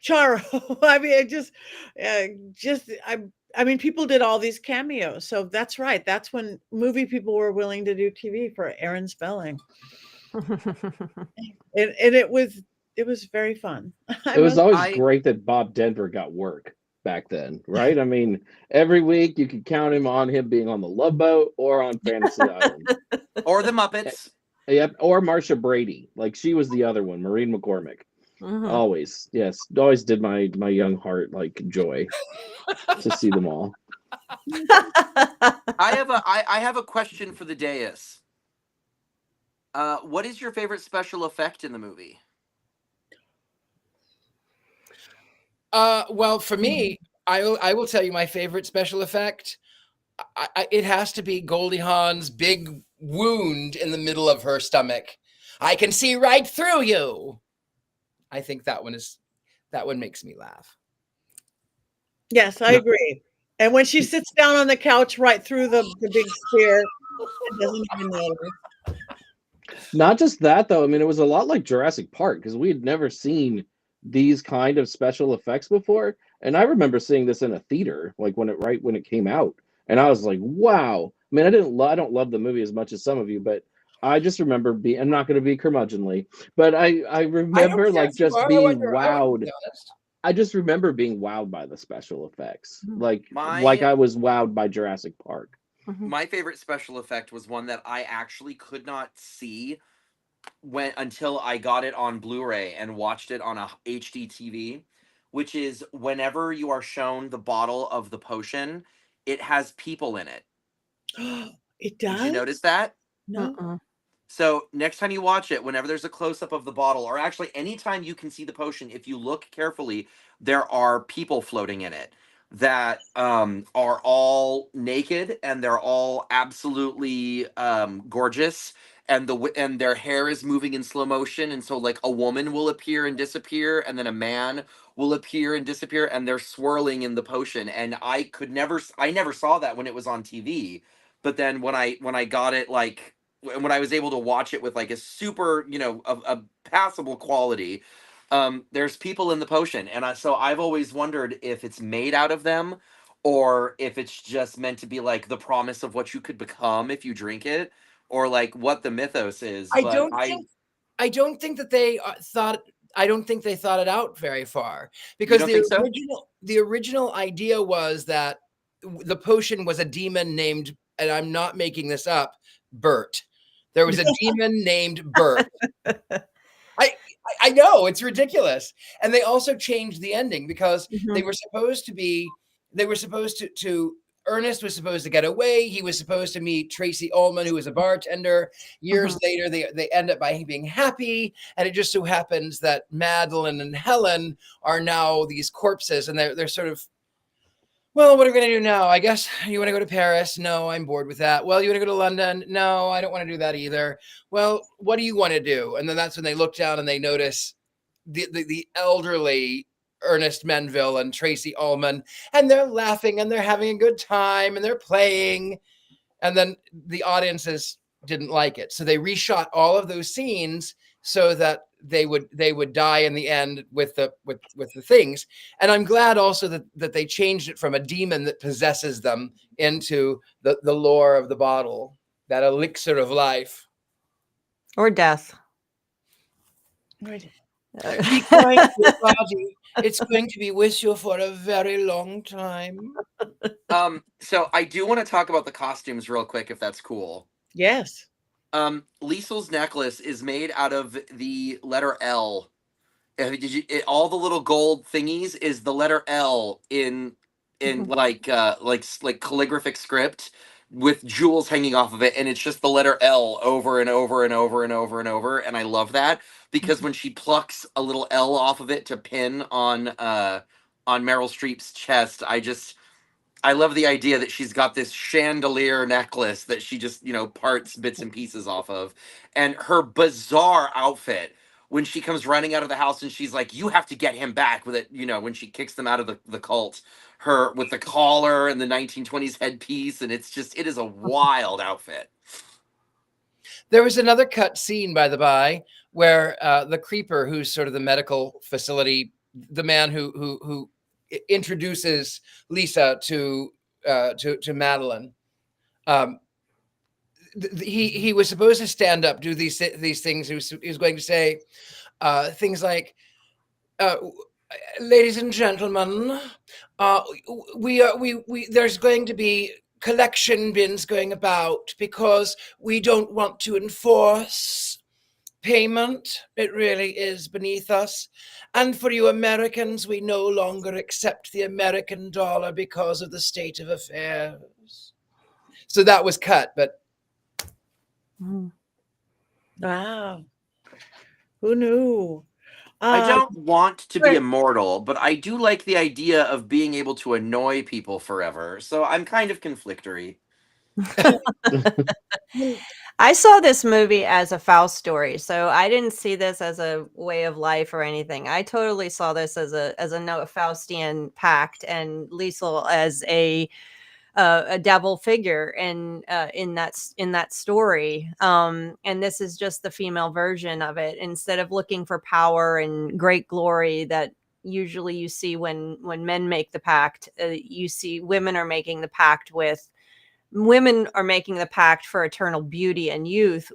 Charo. I mean, people did all these cameos. So that's right. That's when movie people were willing to do TV for Aaron Spelling. And it was very fun. It was always great that Bob Denver got work back then, right? I mean, every week you could count him being on the Love Boat or on Fantasy Island. Or the Muppets. Yep, or Marsha Brady. Like, she was the other one, Maureen McCormick. Always, yes. Always did my young heart like joy to see them all. I have a question for the dais. What is your favorite special effect in the movie? Well, for me, I will tell you my favorite special effect. It has to be Goldie Hawn's big wound in the middle of her stomach. "I can see right through you." I think that one makes me laugh. Yes, I agree. And when she sits down on the couch right through the big spear, it doesn't even matter. Not just that, though. I mean, it was a lot like Jurassic Park because we had never seen these kind of special effects before. And I remember seeing this in a theater, like when it came out. And I was like, wow. I mean, I don't love the movie as much as some of you, but I just remember I'm not going to be curmudgeonly, but I I don't remember care like if you just are. being I want to wowed. be honest. I just remember being wowed by the special effects, like My I was wowed by Jurassic Park. my favorite special effect was one that I actually could not see until I got it on Blu-ray and watched it on a HD TV, which is whenever you are shown the bottle of the potion, it has people in it. It Did does? you notice that? No. Mm-mm. So next time you watch it, whenever there's a close-up of the bottle, or actually anytime you can see the potion, if you look carefully, there are people floating in it that are all naked, and they're all absolutely gorgeous, and and their hair is moving in slow motion, and so like a woman will appear and disappear, and then a man will appear and disappear, and they're swirling in the potion. And I never saw that when it was on TV, but then when I got it, like when I was able to watch it with like a super, a passable quality, there's people in the potion. And so I've always wondered if it's made out of them, or if it's just meant to be like the promise of what you could become if you drink it, or like what the mythos is. I But don't think that they thought. I don't think they thought it out very far, You because don't think so? the original idea was that the potion was a demon named, and I'm not making this up, Bert. There was a demon named Bert. I know, it's ridiculous. And they also changed the ending because they were supposed to Ernest was supposed to get away. He was supposed to meet Tracy Ullman, who was a bartender. Years later, they end up by being happy. And it just so happens that Madeline and Helen are now these corpses, and they're sort of, well, what are we going to do now? I guess you want to go to Paris? No, I'm bored with that. Well, you want to go to London? No, I don't want to do that either. Well, what do you want to do? And then that's when they look down and they notice the elderly Ernest Menville and Tracy Ullman, and they're laughing and they're having a good time and they're playing. And then the audiences didn't like it. So they reshot all of those scenes so that they would die in the end with the things. And I'm glad also that they changed it from a demon that possesses them into the lore of the bottle, that elixir of life. Or death. Right. Be kind to your body. It's going to be with you for a very long time. So I do want to talk about the costumes real quick, if that's cool. Yes. Liesel's necklace is made out of the letter L. All the little gold thingies is the letter L in like calligraphic script with jewels hanging off of it, and it's just the letter L over and over and over and over and over. And I love that, because when she plucks a little L off of it to pin on Meryl Streep's chest, I love the idea that she's got this chandelier necklace that she just, parts bits and pieces off of. And her bizarre outfit when she comes running out of the house and she's like, you have to get him back with it, when she kicks them out of the cult, her with the collar and the 1920s headpiece. And it is a wild outfit. There was another cut scene, by the by, where the creeper, who's sort of the medical facility, the man who introduces Lisa to Madeline. He was supposed to stand up, do these things. He was going to say things like, "Ladies and gentlemen, there's going to be collection bins going about because we don't want to enforce payment. It really is beneath us. And for you Americans, we no longer accept the American dollar because of the state of affairs." So that was cut, but Wow. Who knew? I don't want to be immortal, but I do like the idea of being able to annoy people forever. So I'm kind of conflictory. I saw this movie as a Faust story, so I didn't see this as a way of life or anything. I totally saw this as a Faustian pact, and Liesel as a devil figure in that story. And this is just the female version of it. Instead of looking for power and great glory that usually you see when men make the pact, you see women are making the pact with women are making the pact for eternal beauty and youth.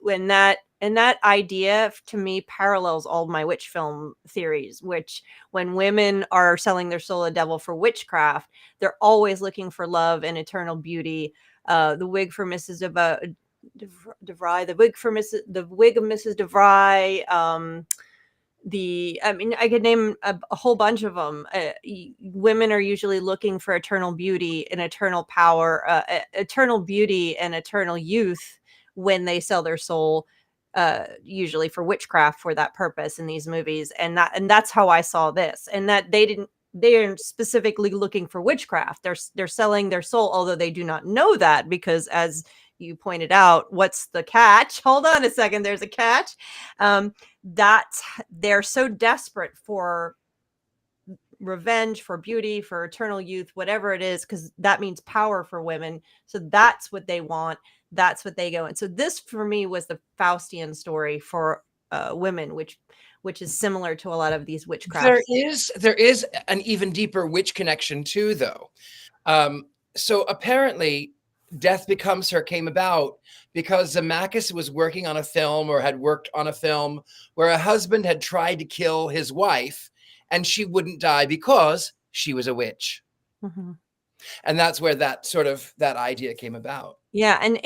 And that idea to me parallels all my witch film theories, which when women are selling their soul to the devil for witchcraft, they're always looking for love and eternal beauty. The wig for Mrs. DeVry, the wig of Mrs. DeVry, I mean, I could name a whole bunch of them. Women are usually looking for eternal beauty and eternal power, eternal beauty and eternal youth when they sell their soul, usually for witchcraft for that purpose in these movies. And that's how I saw this. And that they aren't specifically looking for witchcraft. They're selling their soul, although they do not know that, because as you pointed out, what's the catch? Hold on a second. There's a catch. That's they're so desperate for revenge, for beauty, for eternal youth, whatever it is, because that means power for women. So that's what they want. That's what they go. And so this for me was the Faustian story for women, which is similar to a lot of these witchcraft. There is an even deeper witch connection too, though. So apparently Death Becomes Her came about because Zemeckis was working on a film, or had worked on a film, where a husband had tried to kill his wife and she wouldn't die because she was a witch. Mm-hmm. And that's where that idea came about. Yeah. And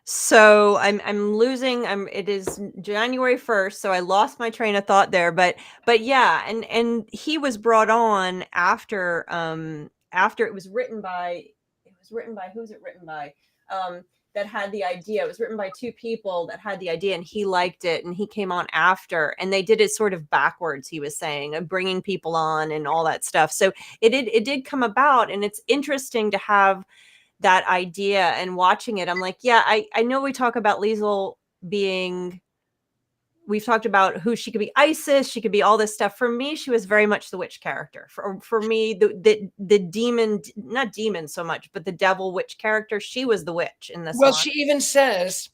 so I'm losing, it is January 1st. So I lost my train of thought there, but yeah. And he was brought on after it was written by, who's it written by? That had the idea. It was written by two people that had the idea, and he liked it, and he came on after, and they did it sort of backwards, he was saying, of bringing people on and all that stuff. So it did come about, and it's interesting to have that idea. And watching it, I'm like, yeah, I know we talk about Liesl being, we've talked about who she could be, Isis, she could be all this stuff. For me, she was very much the witch character. For me, the demon, not demon so much, but the devil witch character, she was the witch in this. Well, one. She even says,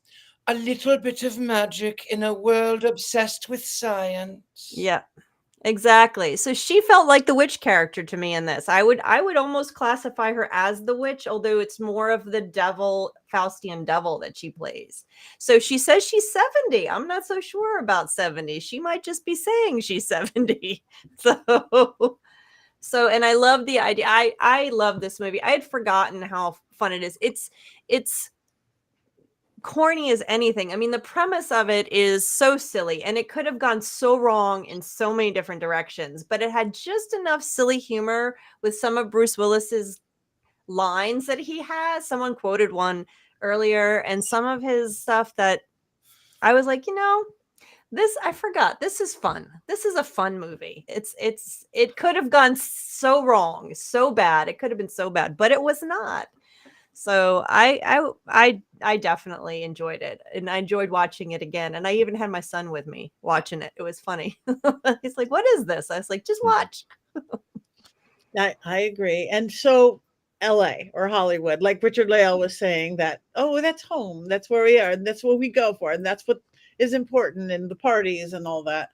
a little bit of magic in a world obsessed with science. Yeah, exactly. So she felt like the witch character to me in this. I would almost classify her as the witch, although it's more of the devil, Faustian devil that she plays. So she says she's 70. I'm not so sure about 70. She might just be saying she's 70. So, and I love the idea. I love this movie. I had forgotten how fun it is. It's corny as anything. I mean, the premise of it is so silly, and it could have gone so wrong in so many different directions, but it had just enough silly humor with some of Bruce Willis's lines that he has. Someone quoted one earlier, and some of his stuff that I was like, I forgot. This is fun. This is a fun movie. It could have gone so wrong, so bad. It could have been so bad, but it was not. So I definitely enjoyed it, and I enjoyed watching it again. And I even had my son with me watching it. It was funny. He's like, "What is this?" I was like, "Just watch." I agree. And so LA or Hollywood, like Richard-Lael was saying, that, oh, that's home. That's where we are. And that's what we go for. And that's what is important in the parties and all that.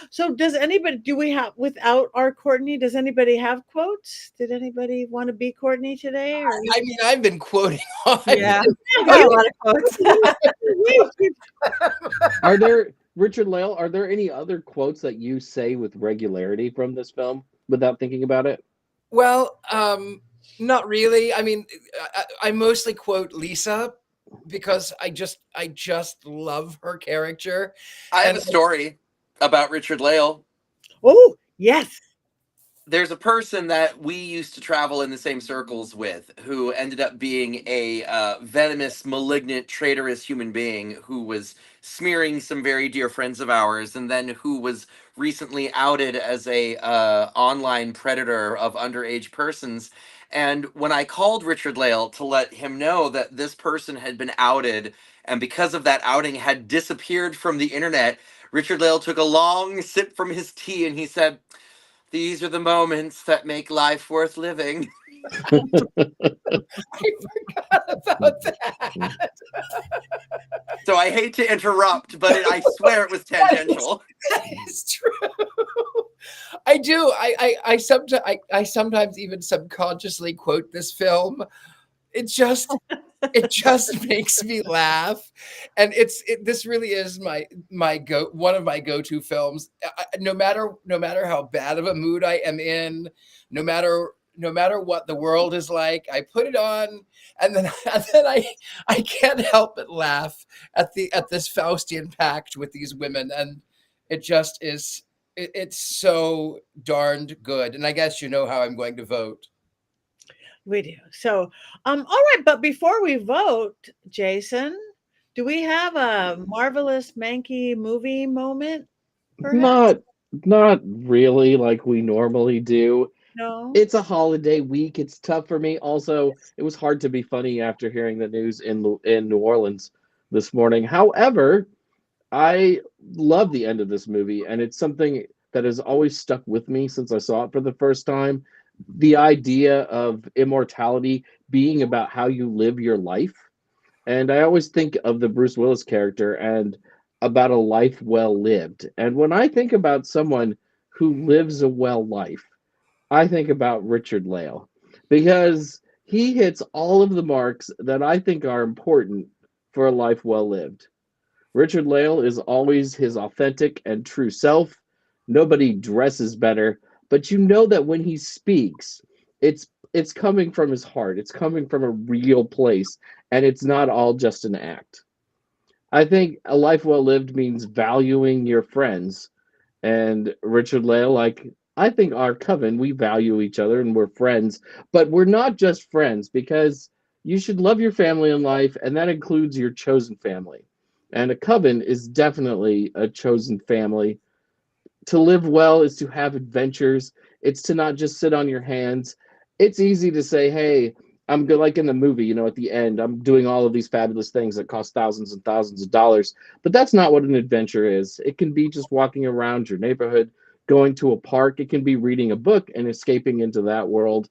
So do we have, without our Courtney, does anybody have quotes? Did anybody want to be Courtney today? Or? I mean, I've been quoting. Yeah, a lot of quotes. Are there, Richard-Lael, are there any other quotes that you say with regularity from this film without thinking about it? Well, not really. I mean, I mostly quote Lisa because I just love her character. I have a story about Richard-Lael. Oh, yes. There's a person that we used to travel in the same circles with who ended up being a venomous, malignant, traitorous human being who was smearing some very dear friends of ours, and then who was recently outed as a online predator of underage persons. And when I called Richard-Lael to let him know that this person had been outed, and because of that outing had disappeared from the internet, Richard-Lael took a long sip from his tea and he said, "These are the moments that make life worth living." I forgot about that. So I hate to interrupt, but I swear it was tangential. That is true. I do. I sometimes even subconsciously quote this film. It just makes me laugh, and this really is one of my go-to films. No matter how bad of a mood I am in, no matter what the world is like, I put it on, and then I can't help but laugh at this Faustian pact with these women, and it just is. It's so darned good, and I guess you know how I'm going to vote. We do. So, all right. But before we vote, Jason, do we have a marvelous Mankey movie moment? Perhaps? Not really like we normally do. No. It's a holiday week. It's tough for me. Also, it was hard to be funny after hearing the news in New Orleans this morning. However, I love the end of this movie, and it's something that has always stuck with me since I saw it for the first time. The idea of immortality being about how you live your life. And I always think of the Bruce Willis character and about a life well lived. And when I think about someone who lives a well life, I think about Richard-Lael, because he hits all of the marks that I think are important for a life well lived. Richard-Lael is always his authentic and true self. Nobody dresses better, but you know that when he speaks, it's coming from his heart. It's coming from a real place, and it's not all just an act. I think a life well lived means valuing your friends. And Richard-Lael, like I think our coven, we value each other and we're friends, but we're not just friends, because you should love your family in life, and that includes your chosen family. And a coven is definitely a chosen family. To live well is to have adventures. It's to not just sit on your hands. It's easy to say, hey, I'm good, like in the movie, at the end, I'm doing all of these fabulous things that cost thousands and thousands of dollars. But that's not what an adventure is. It can be just walking around your neighborhood, going to a park. It can be reading a book and escaping into that world.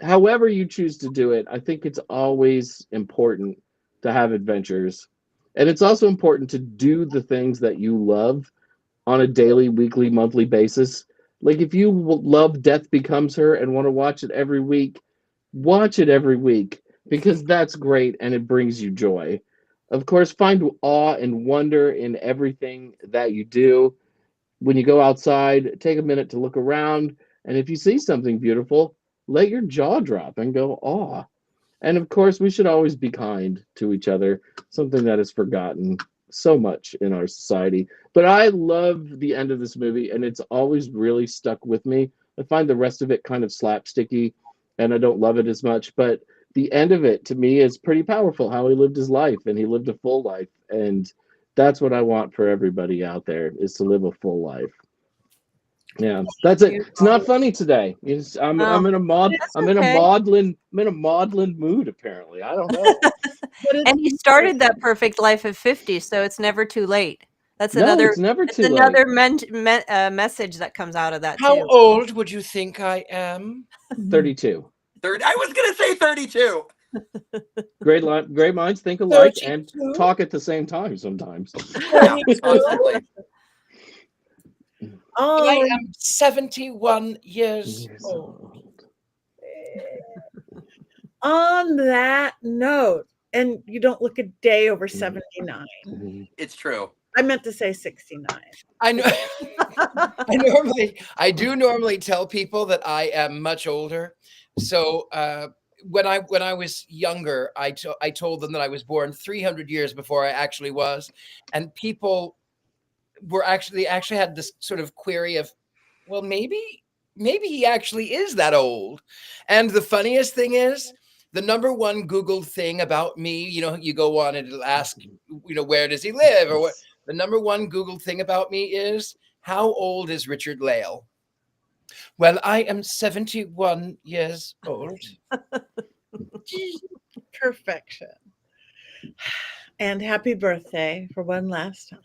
However you choose to do it, I think it's always important to have adventures. And it's also important to do the things that you love on a daily, weekly, monthly basis. Like if you love Death Becomes Her and want to watch it every week, watch it every week, because that's great and it brings you joy. Of course, find awe and wonder in everything that you do. When you go outside, take a minute to look around, and if you see something beautiful, let your jaw drop and go, awe. And of course, we should always be kind to each other, something that is forgotten so much in our society. But I love the end of this movie, and it's always really stuck with me. I find the rest of it kind of slapsticky, and I don't love it as much. But the end of it, to me, is pretty powerful, how he lived his life, and he lived a full life. And that's what I want for everybody out there, is to live a full life. Yeah, that's it. It's not funny today. I'm in a maudlin mood, apparently. I don't know. And he started that perfect life at 50, so it's never too late. That's No, it's never too late. another message that comes out of that How too. old would you think I am? 32. I was gonna say 32. Great minds think alike and talk at the same time sometimes. Yeah, constantly. I am 71 years old. On that note, and you don't look a day over 79. It's true. I meant to say 69. I know. I do normally tell people that I am much older. So when I was younger, I told them that I was born 300 years before I actually was, and people were actually had this sort of query of, well, maybe he actually is that old. And the funniest thing is, the number one Googled thing about me, you go on and it'll ask, where does he live, or what. The number one Googled thing about me is, how old is Richard-Lael? Well, I am 71 years old. Perfection. And happy birthday for one last time.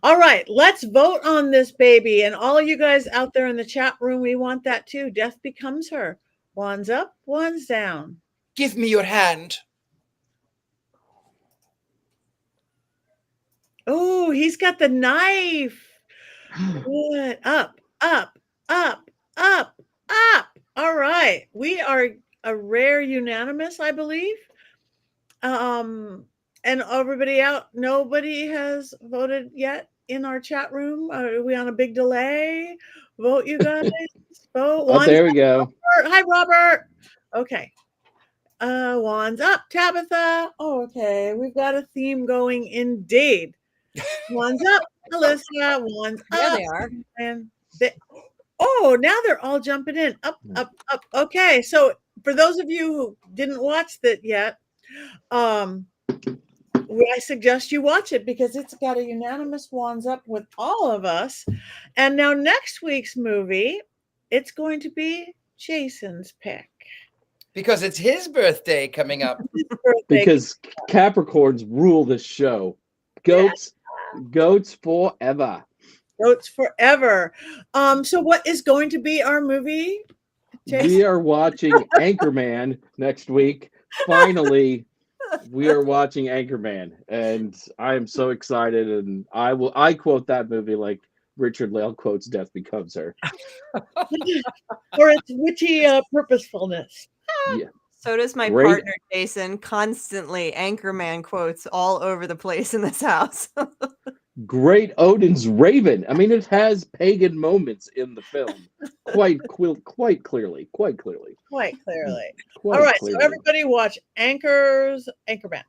All right, let's vote on this baby. And all of you guys out there in the chat room, we want that too. Death Becomes Her. Wands up, wands down. Give me your hand. Oh, he's got the knife. Good. Up, up, up, up, up. All right. We are a rare unanimous, I believe. And everybody out, nobody has voted yet in our chat room. Are we on a big delay? Vote, you guys. Vote. Oh, there we go. Hi, Robert. Okay. Wands up, Tabitha. Oh, okay. We've got a theme going indeed. Wands up, Alyssa. Wands There up. they are. And now they're all jumping in. Up, up, up. Okay. So for those of you who didn't watch that yet, I suggest you watch it because it's got a unanimous wands up with all of us. And now next week's movie, it's going to be Jason's pick. Because it's his birthday coming up. Because Capricorns rule this show. Goats forever. Goats forever. So what is going to be our movie, Jason? We are watching Anchorman next week. Finally, we are watching Anchorman, and I am so excited. And I quote that movie like Richard-Lael quotes "Death Becomes Her," or its witty purposefulness. Yeah. So does my Great. partner Jason. Constantly Anchorman quotes all over the place in this house. Great Odin's Raven. I mean, it has pagan moments in the film, quite clearly. Quite clearly. Quite All right, clearly. so everybody watch Anchorman.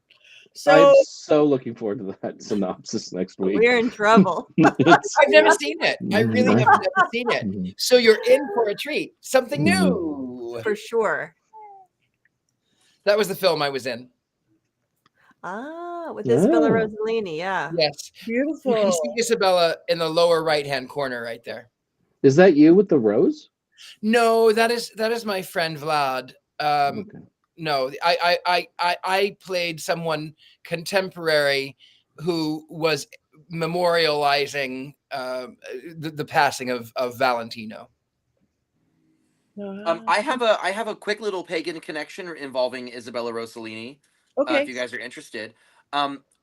So I'm so looking forward to that synopsis next week. We're in trouble. I've never seen it. I really have never seen it. So you're in for a treat. Something new. For sure. That was the film I was in. Ah, with Isabella Rossellini, yeah. Yes. beautiful. You can see Isabella in the lower right-hand corner right there. Is that you with the rose? No, that is my friend Vlad. Okay. No, I played someone contemporary who was memorializing the passing of Valentino. I have a quick little pagan connection involving Isabella Rossellini. Okay. If you guys are interested.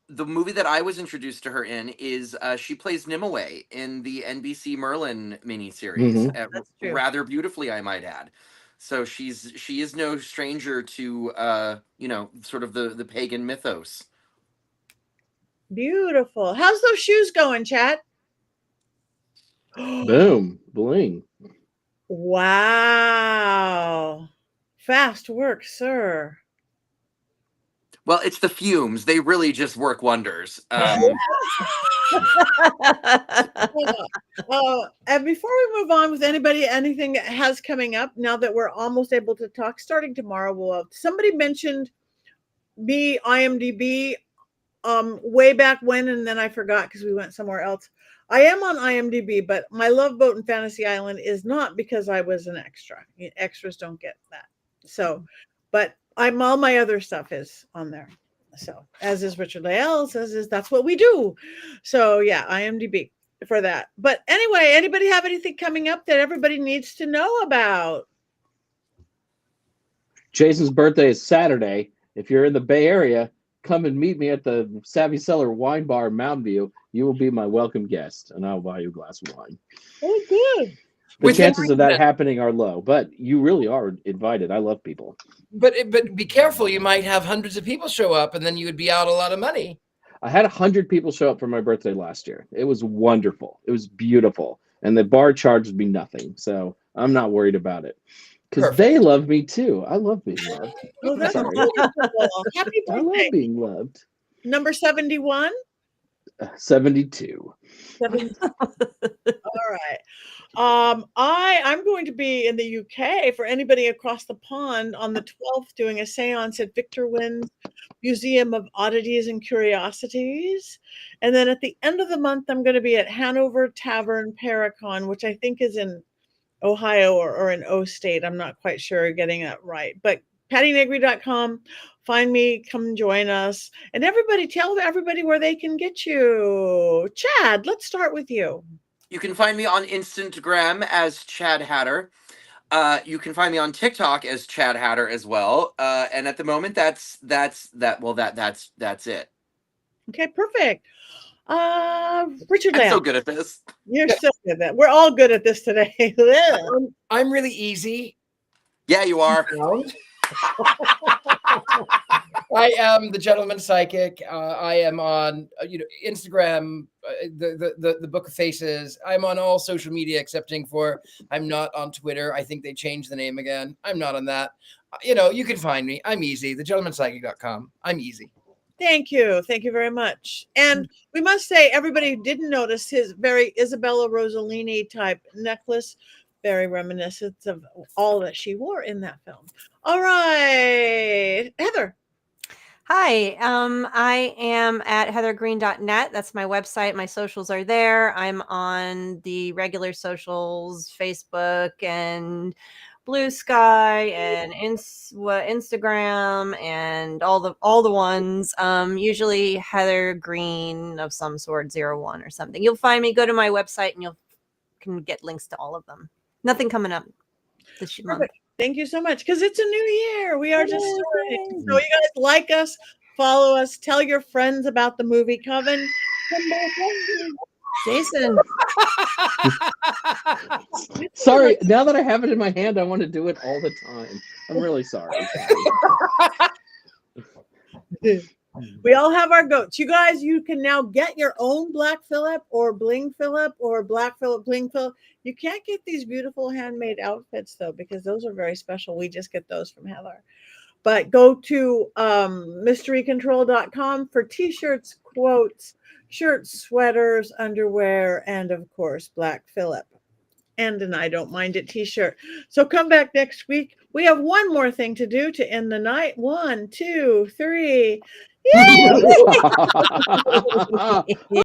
The movie that I was introduced to her in is she plays Nimue in the NBC Merlin miniseries, That's true. rather beautifully, I might add. So she is no stranger to sort of the pagan mythos. Beautiful. How's those shoes going, chat? Boom. Bling. Wow. Fast work, sir. Well, it's the fumes. They really just work wonders. And before we move on with anything that has coming up, now that we're almost able to talk, starting tomorrow, somebody mentioned me IMDb way back when, and then I forgot because we went somewhere else. I am on IMDb, but my Love Boat and Fantasy Island is not because I was an extra. Extras don't get that. So, but all my other stuff is on there. So, as is Richard-Lael, that's what we do. So, yeah, IMDb for that. But anyway, anybody have anything coming up that everybody needs to know about? Jason's birthday is Saturday. If you're in the Bay Area, come and meet me at the Savvy Cellar Wine Bar in Mountain View. You will be my welcome guest, and I'll buy you a glass of wine. Oh, good. The With chances of that every- happening are low, but you really are invited. I love people. But be careful. You might have hundreds of people show up, and then you would be out a lot of money. I had 100 people show up for my birthday last year. It was wonderful. It was beautiful. And the bar charged me nothing. So I'm not worried about it. Because they love me too. I love being loved. Well, that's Sorry. wonderful. Happy I love birthday. being loved. Number 71. 72. All right. I'm going to be in the UK for anybody across the pond on the 12th doing a seance at Victor Wynn's Museum of Oddities and Curiosities. And then at the end of the month, I'm going to be at Hanover Tavern Paracon, which I think is in Ohio or in O State. I'm not quite sure getting that right. But PattiNegri.com. Find me, come join us. And everybody, tell everybody where they can get you. Chad, let's start with you. You can find me on Instagram as Chad Hatter. You can find me on TikTok as Chad Hatter as well. And at the moment, that's it. Okay, perfect. Richard I'm so Lamb. good at this. You're so good at that. We're all good at this today. I'm really easy. Yeah, you are. I am the gentleman psychic. I am on Instagram, the Book of Faces. I'm on all social media excepting for I'm not on Twitter. I think they changed the name again. I'm not on that. You can find me. I'm easy. thegentlemanpsychic.com. I'm easy. Thank you. Thank you very much. And we must say, everybody didn't notice his very Isabella Rossellini type necklace, very reminiscent of all that she wore in that film. All right, Heather. Hi, I am at heathergreene.net. That's my website. My socials are there. I'm on the regular socials, Facebook and Blue Sky and Instagram and all the ones. Usually Heather Greene of some sort, 01 or something. You'll find me. Go to my website and you can get links to all of them. Nothing coming up this month. Perfect. Thank you so much, because it's a new year. We are just starting. So you guys like us, follow us, tell your friends about the Movie Coven. Jason. Sorry, now that I have it in my hand, I want to do it all the time. I'm really sorry. We all have our goats. You guys, you can now get your own Black Phillip or Bling Phillip or Black Phillip, Bling Phillip. You can't get these beautiful handmade outfits, though, because those are very special. We just get those from Heather. But go to mysterycontrol.com for t-shirts, quotes, shirts, sweaters, underwear, and, of course, Black Phillip. And an I Don't Mind It t-shirt. So come back next week. We have one more thing to do to end the night. 1, 2, 3. Yay!